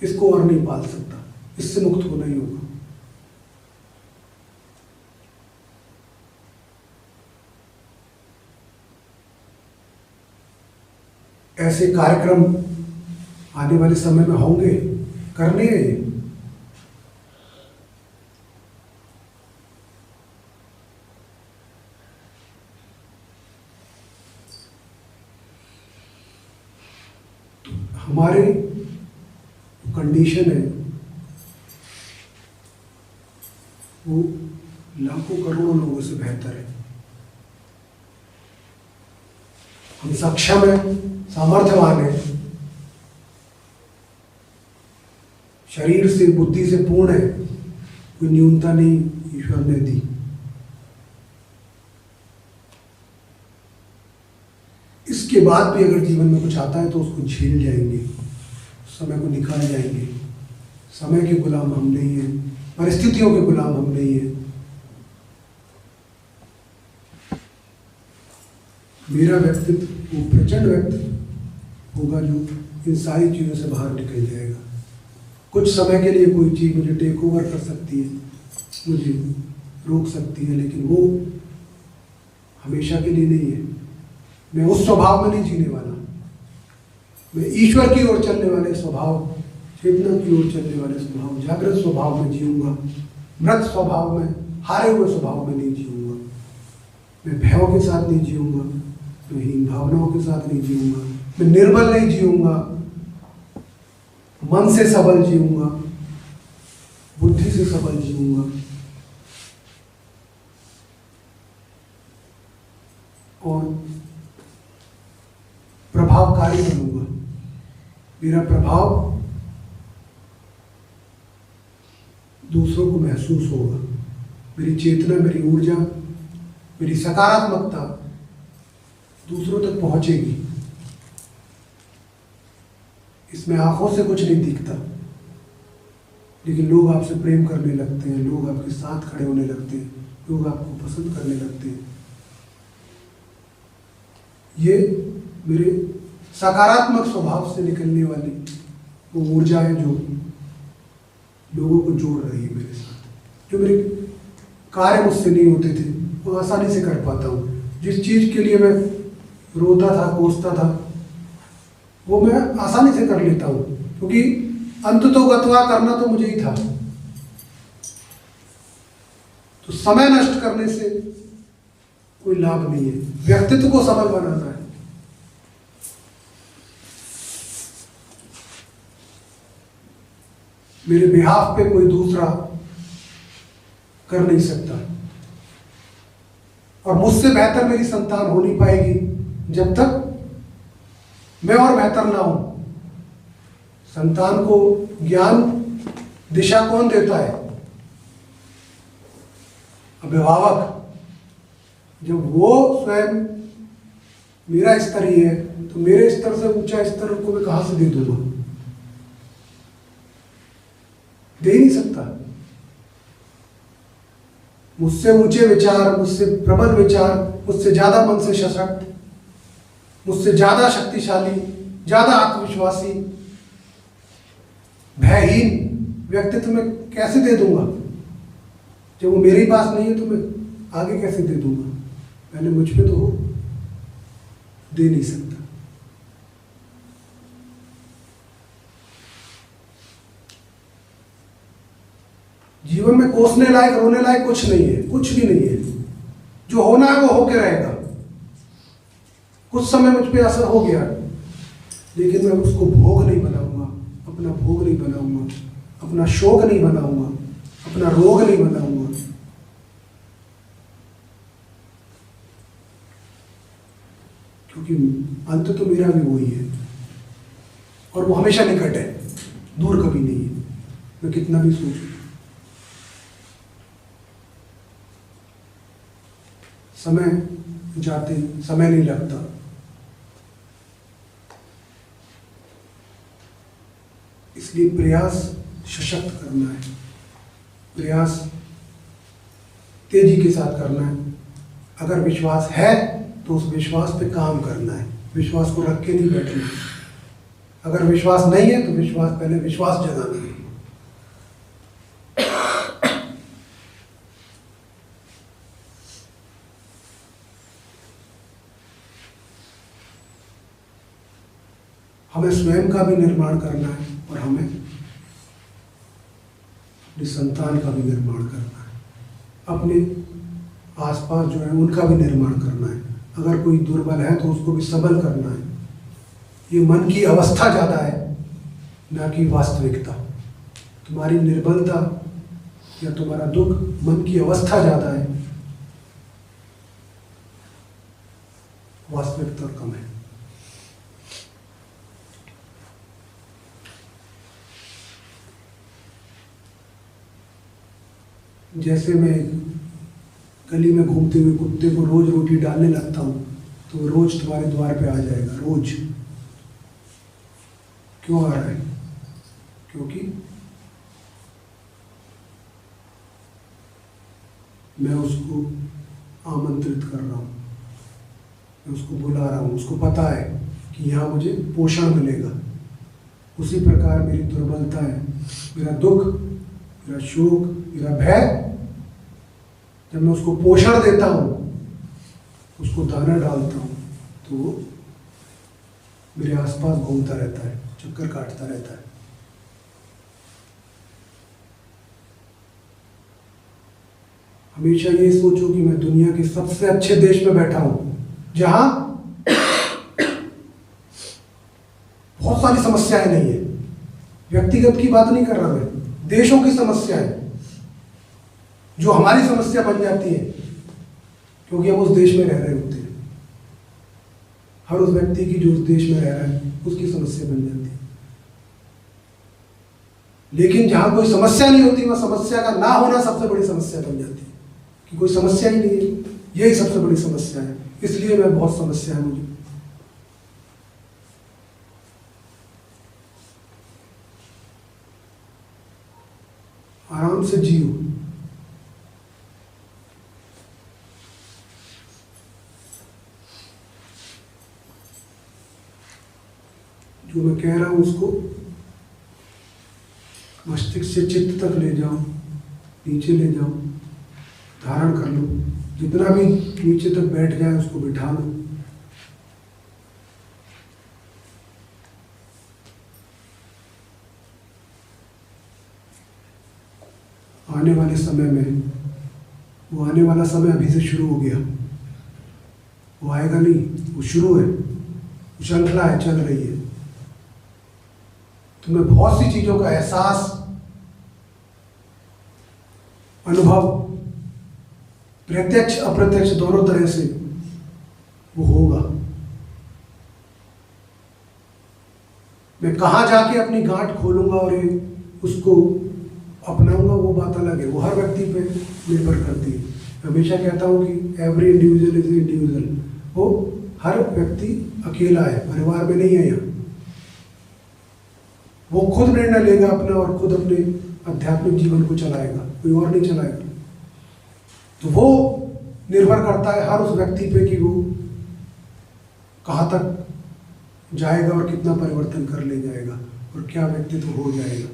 इसको और नहीं पाल सकता, इससे मुक्त होना ही होगा। ऐसे कार्यक्रम आने वाले समय में होंगे, करने हैं। हमारे कंडीशन है वो लाखों करोड़ों लोगों से बेहतर है। हम सक्षम हैं, सामर्थ्यवान हैं, शरीर से, बुद्धि से पूर्ण है, कोई न्यूनता नहीं ईश्वर ने दी। इसके बाद भी अगर जीवन में कुछ आता है तो उसको झेल जाएंगे, समय को निकाल जाएंगे। समय के गुलाम हम नहीं हैं, परिस्थितियों के गुलाम हम नहीं हैं। मेरा व्यक्तित्व वो प्रचंड व्यक्तित्व होगा जो इन सारी चीज़ों से बाहर निकल जाएगा। कुछ समय के लिए कोई चीज़ मुझे टेक ओवर कर सकती है, मुझे रोक सकती है, लेकिन वो हमेशा के लिए नहीं है। मैं उस स्वभाव में नहीं जीने वाला। मैं ईश्वर की ओर चलने वाले स्वभाव, चेतना की ओर चलने वाले स्वभाव, जागृत स्वभाव में जीऊँगा। मृत स्वभाव में, हारे हुए स्वभाव में नहीं जीऊँगा। मैं भयों के साथ नहीं जीऊँगा, मैं हीन भावनाओं के साथ नहीं जीऊँगा, मैं निर्बल नहीं जीऊँगा, मन से सबल जीऊँगा, बुद्धि से सबल जीऊँगा और प्रभावकारी बनूंगा। मेरा प्रभाव दूसरों को महसूस होगा। मेरी चेतना, मेरी ऊर्जा, मेरी सकारात्मकता दूसरों तक पहुंचेगी। इसमें आंखों से कुछ नहीं दिखता, लेकिन लोग आपसे प्रेम करने लगते हैं, लोग आपके साथ खड़े होने लगते हैं, लोग आपको पसंद करने लगते हैं। ये मेरे सकारात्मक स्वभाव से निकलने वाली वो ऊर्जा है जो लोगों को जोड़ रही है मेरे साथ। जो मेरे कार्य मुझसे नहीं होते थे वो आसानी से कर पाता हूँ। जिस चीज़ के लिए मैं रोता था, कोसता था, वो मैं आसानी से कर लेता हूँ, क्योंकि अंततोगत्वा करना तो मुझे ही था। तो समय नष्ट करने से कोई लाभ नहीं है। व्यक्तित्व को सबल बनाना है। मेरे बिहाफ पे कोई दूसरा कर नहीं सकता, और मुझसे बेहतर मेरी संतान हो नहीं पाएगी जब तक मैं और बेहतर ना हूं। संतान को ज्ञान, दिशा कौन देता है? अभिभावक। जब वो स्वयं मेरा स्तर ही है, तो मेरे स्तर से ऊंचा स्तर को मैं कहां से दे दूंगा? दे नहीं सकता। मुझसे ऊंचे विचार, मुझसे प्रबल विचार, मुझसे ज्यादा मन से सशक्त, मुझसे ज्यादा शक्तिशाली, ज्यादा आत्मविश्वासी, भयहीन व्यक्तित्व में कैसे दे दूंगा? जब वो मेरे पास नहीं है तो मैं आगे कैसे दे दूंगा? पहले मुझ पे तो हो, दे नहीं सकता। जीवन में कोसने लायक, रोने लायक कुछ नहीं है, कुछ भी नहीं है। जो होना है वो होके रहेगा। कुछ समय मुझ पे असर हो गया, लेकिन मैं उसको भोग नहीं बनाऊंगा, अपना भोग नहीं बनाऊंगा, अपना शोक नहीं बनाऊंगा, अपना रोग नहीं बनाऊंगा। क्योंकि अंत तो मेरा भी वही है, और वो हमेशा निकट है, दूर कभी नहीं है। मैं कितना भी सोचूं, समय जाते समय नहीं लगता। इसलिए प्रयास सशक्त करना है, प्रयास तेजी के साथ करना है। अगर विश्वास है तो उस विश्वास पे काम करना है, विश्वास को रख के नहीं बैठना। अगर विश्वास नहीं है तो पहले विश्वास जगाना है। हमें स्वयं का भी निर्माण करना है, और हमें अपनी संतान का भी निर्माण करना है। अपने आसपास जो है उनका भी निर्माण करना है। अगर कोई दुर्बल है तो उसको भी सबल करना है। ये मन की अवस्था ज़्यादा है, ना कि वास्तविकता। तुम्हारी निर्बलता या तुम्हारा दुख मन की अवस्था ज़्यादा है, वास्तविकता कम है। जैसे मैं गली में घूमते हुए कुत्ते को रोज रोटी डालने लगता हूँ, तो वो रोज तुम्हारे द्वार पे आ जाएगा। रोज क्यों आ रहा है? क्योंकि मैं उसको आमंत्रित कर रहा हूँ, मैं उसको बुला रहा हूँ। उसको पता है कि यहाँ मुझे पोषण मिलेगा, उसी प्रकार मेरी दुर्बलता है, मेरा दुख, मेरा शोक, मेरा भय, जब मैं उसको पोषण देता हूँ, उसको दाना डालता हूँ, तो वो मेरे आसपास घूमता रहता है, चक्कर काटता रहता है। हमेशा ये सोचो कि मैं दुनिया के सबसे अच्छे देश में बैठा हूं, जहां बहुत सारी समस्याएं नहीं है। व्यक्तिगत की बात नहीं कर रहा मैं, देशों की समस्याएं जो हमारी समस्या बन जाती है, क्योंकि हम उस देश में रह रहे होते हैं। हर उस व्यक्ति की जो उस देश में रह रहा है, उसकी समस्या बन जाती है। लेकिन जहां कोई समस्या नहीं होती, वह समस्या का ना होना सबसे बड़ी समस्या बन जाती है, कि कोई समस्या ही नहीं है, यही सबसे बड़ी समस्या है। इसलिए मैं बहुत समस्या है मुझे। आराम से जियो। जो मैं कह रहा हूं उसको मस्तिष्क से चित्त तक ले जाओ, नीचे ले जाओ, धारण कर लो। जितना भी नीचे तक बैठ जाए उसको बिठा लो। आने वाले समय में, वो आने वाला समय अभी से शुरू हो गया, वो आएगा नहीं, वो शुरू है, वो श्रृंखला है, चल रही है। तुम्हें बहुत सी चीजों का एहसास, अनुभव, प्रत्यक्ष अप्रत्यक्ष दोनों तरह से वो होगा। मैं कहां जाके अपनी गांठ खोलूंगा और ये उसको अपनाऊंगा, वो बात अलग है, वो हर व्यक्ति पे निर्भर करती है। हमेशा कहता हूं कि एवरी इंडिविजुअल इज इंडिविजुअल। वो हर व्यक्ति अकेला है, परिवार में नहीं है। यहाँ वो खुद निर्णय लेगा अपना और खुद अपने आध्यात्मिक जीवन को चलाएगा, कोई और नहीं चलाएगा। तो वो निर्भर करता है हर उस व्यक्ति पे कि वो कहाँ तक जाएगा और कितना परिवर्तन कर ले जाएगा और क्या व्यक्तित्व हो जाएगा।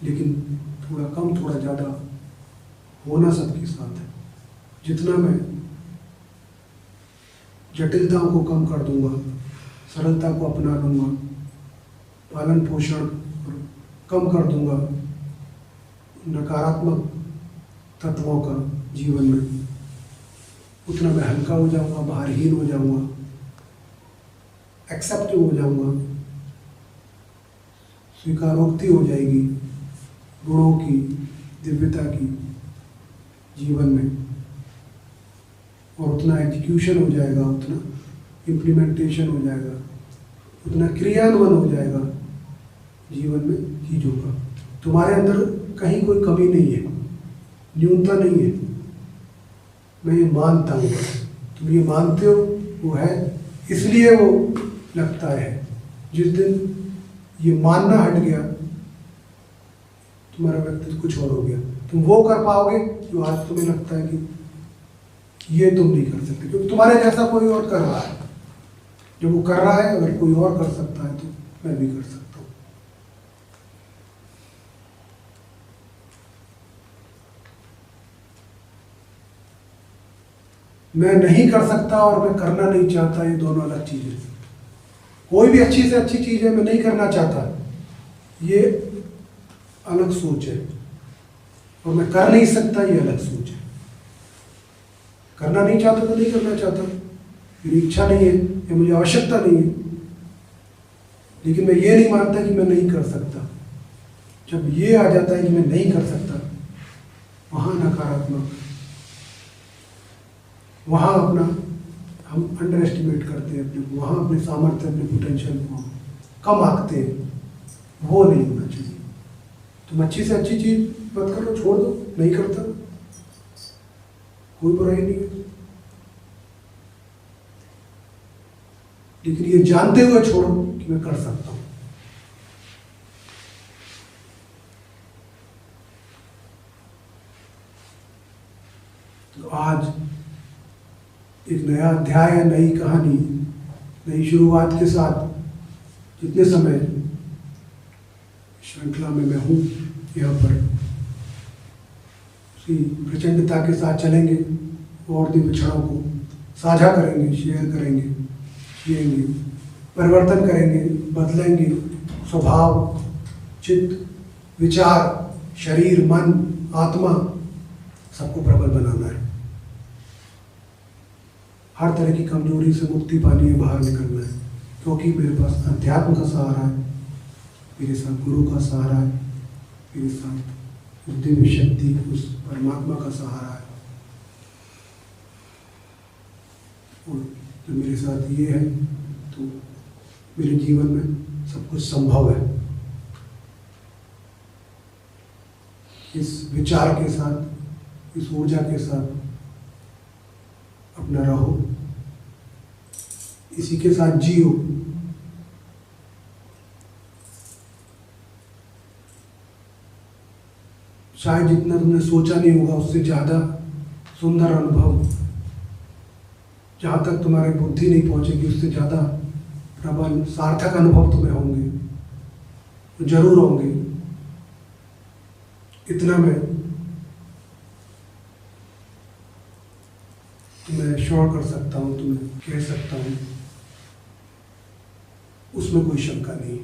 लेकिन थोड़ा कम थोड़ा ज़्यादा होना सबके साथ है। जितना मैं जटिलताओं को कम कर दूंगा, सरलता को अपना लूंगा, पालन पोषण कम कर दूंगा, नकारात्मक तत्वों का जीवन में, उतना मैं हल्का हो जाऊंगा, भारहीन हो जाऊंगा, एक्सेप्टिव हो जाऊंगा, स्वीकारोक्ति हो जाएगी गुणों की, दिव्यता की जीवन में, और उतना एग्जीक्यूशन हो जाएगा, उतना इम्प्लीमेंटेशन हो जाएगा, उतना क्रियान्वयन हो जाएगा जीवन में चीजों का। तुम्हारे अंदर कहीं कोई कमी नहीं है, न्यूनता नहीं है। मैं ये मानता हूँ, तुम ये मानते हो, वो है, इसलिए वो लगता है। जिस दिन ये मानना हट गया, तुम्हारा व्यक्तित्व कुछ और हो गया। तुम वो कर पाओगे जो आज तुम्हें लगता है कि ये तुम नहीं कर सकते, क्योंकि तुम्हारे जैसा कोई और कर रहा है। जब वो कर रहा है, अगर कोई और कर सकता है तो मैं भी कर सकता हूँ। मैं नहीं कर सकता और मैं करना नहीं चाहता, ये दोनों अलग चीजें हैं। कोई भी अच्छी से अच्छी चीज है, मैं नहीं करना चाहता, ये अलग सोच है। और मैं कर नहीं सकता, ये अलग सोच है। करना नहीं चाहता तो नहीं करना चाहता, मेरी इच्छा नहीं है या मुझे आवश्यकता नहीं है। लेकिन मैं ये नहीं मानता कि मैं नहीं कर सकता। जब ये आ जाता है कि मैं नहीं कर सकता, वहां नकारात्मक, वहां अपना हम अंडर एस्टिमेट करते हैं अपने को, वहां अपने सामर्थ्य, अपने पोटेंशियल को कम आंकते हैं। वो नहीं होना चाहिए। तुम अच्छी से अच्छी चीज मत करो, छोड़ दो, नहीं करता, कोई बुराई नहीं है। लेकिन ये जानते हुए छोड़ो कि मैं कर सकता हूं। तो आज एक नया अध्याय है, नई कहानी नई शुरुआत के साथ जितने समय श्रृंखला में मैं हूँ यहाँ पर, उसी प्रचंडता के साथ चलेंगे और भी विचारों को साझा करेंगे, शेयर करेंगे, जिएंगे, परिवर्तन करेंगे, बदलेंगे स्वभाव, चित्त, विचार, शरीर, मन, आत्मा, सबको प्रबल बनाना है। हर तरह की कमजोरी से मुक्ति पानी है, बाहर निकलना है, क्योंकि मेरे पास अध्यात्म का सहारा है, मेरे साथ गुरु का सहारा है, मेरे साथ उस दिव्य शक्ति, उस परमात्मा का सहारा है। और जब मेरे साथ ये है तो मेरे जीवन में सब कुछ संभव है। इस विचार के साथ, इस ऊर्जा के साथ अपना रहो, इसी के साथ जियो। शायद जितना तुमने सोचा नहीं होगा उससे ज़्यादा सुंदर अनुभव, जहाँ तक तुम्हारी बुद्धि नहीं पहुँचेगी उससे ज़्यादा प्रबल सार्थक अनुभव तुम्हें होंगे, जरूर होंगे। इतना मैं तुम्हें श्योर कर सकता हूँ, तुम्हें कह सकता हूँ, उसमें कोई शंका नहीं।